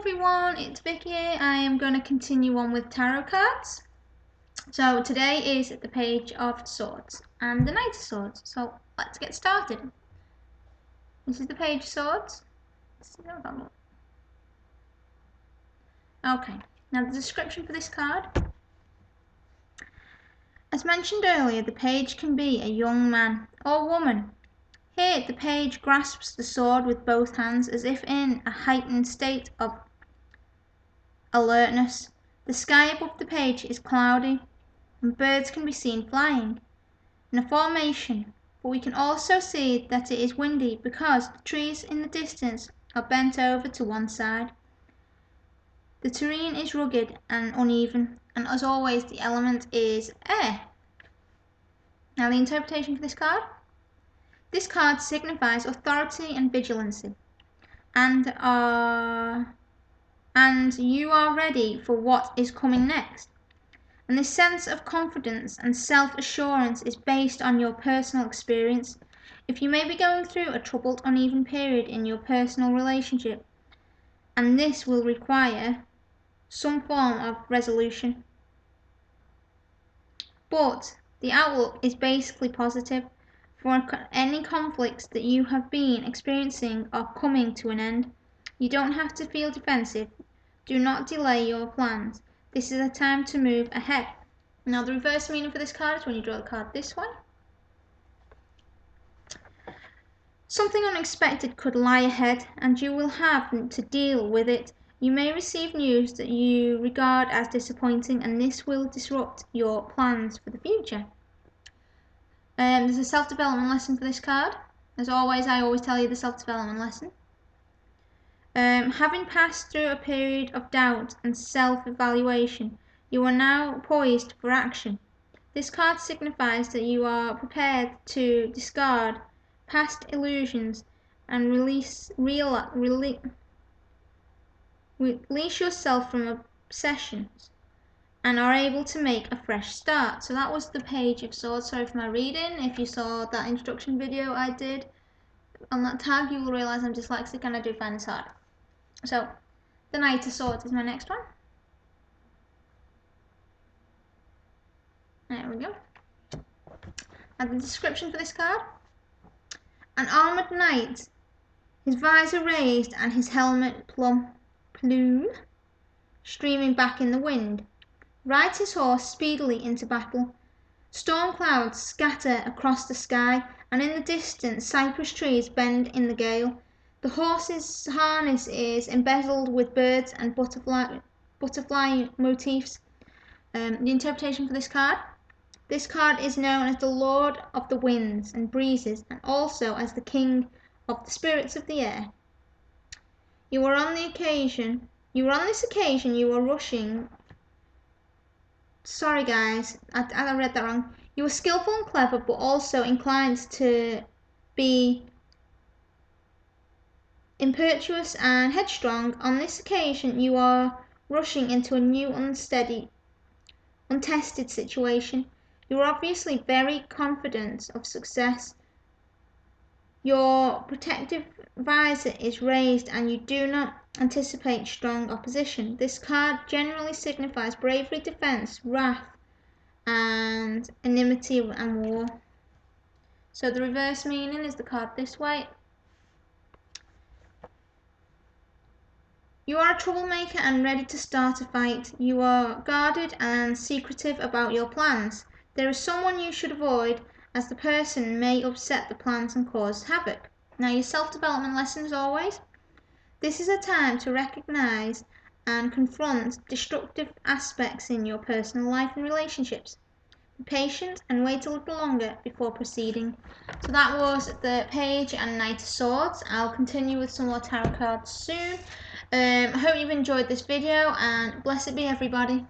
everyone, it's Vicky here. I am going to continue on with tarot cards. So today is the Page of Swords and the Knight of Swords. So let's get started. This is the Page of Swords. Okay, now the description for this card. As mentioned earlier, the page can be a young man or woman. Here, the page grasps the sword with both hands as if in a heightened state of alertness. The sky above the page is cloudy and birds can be seen flying in a formation, but we can also see that it is windy because the trees in the distance are bent over to one side. The terrain is rugged and uneven, and as always the element is air. Now the interpretation for this card. This card signifies authority and vigilancy, and you are ready for what is coming next. And this sense of confidence and self-assurance is based on your personal experience. If you may be going through a troubled, uneven period in your personal relationship, and this will require some form of resolution. But the outlook is basically positive, for any conflicts that you have been experiencing are coming to an end. You don't have to feel defensive. Do not delay your plans. This is a time to move ahead. Now the reverse meaning for this card is when you draw the card this way. Something unexpected could lie ahead and you will have to deal with it. You may receive news that you regard as disappointing, and this will disrupt your plans for the future. There's a self-development lesson for this card. As always, I always tell you the self-development lesson. Having passed through a period of doubt and self-evaluation, you are now poised for action. This card signifies that you are prepared to discard past illusions and release yourself from obsessions and are able to make a fresh start. So that was the Page of Swords. Sorry for my reading. If you saw that introduction video I did on that tag, you will realise I'm dyslexic and I do find this hard. So the Knight of Swords is my next one. There we go. And the description for this card. An armoured knight, his visor raised and his helmet plume streaming back in the wind, rides his horse speedily into battle. Storm clouds scatter across the sky, and in the distance cypress trees bend in the gale. The horse's harness is embezzled with birds and butterfly motifs. The interpretation for this card. This card is known as the Lord of the Winds and Breezes, and also as the King of the Spirits of the Air. You are on this occasion, you are rushing. Sorry guys, I read that wrong. You are skillful and clever, but also inclined to be impetuous and headstrong. On this occasion, you are rushing into a new, untested situation. You are obviously very confident of success. Your protective visor is raised and you do not anticipate strong opposition. This card generally signifies bravery, defense, wrath, and enmity and war. So the reverse meaning is the card this way. You are a troublemaker and ready to start a fight. You are guarded and secretive about your plans. There is someone you should avoid, as the person may upset the plans and cause havoc. Now your self-development lesson as always. This is a time to recognise and confront destructive aspects in your personal life and relationships. Be patient and wait a little longer before proceeding. So that was the Page and Knight of Swords. I'll continue with some more tarot cards soon. I hope you've enjoyed this video, and blessed be everybody.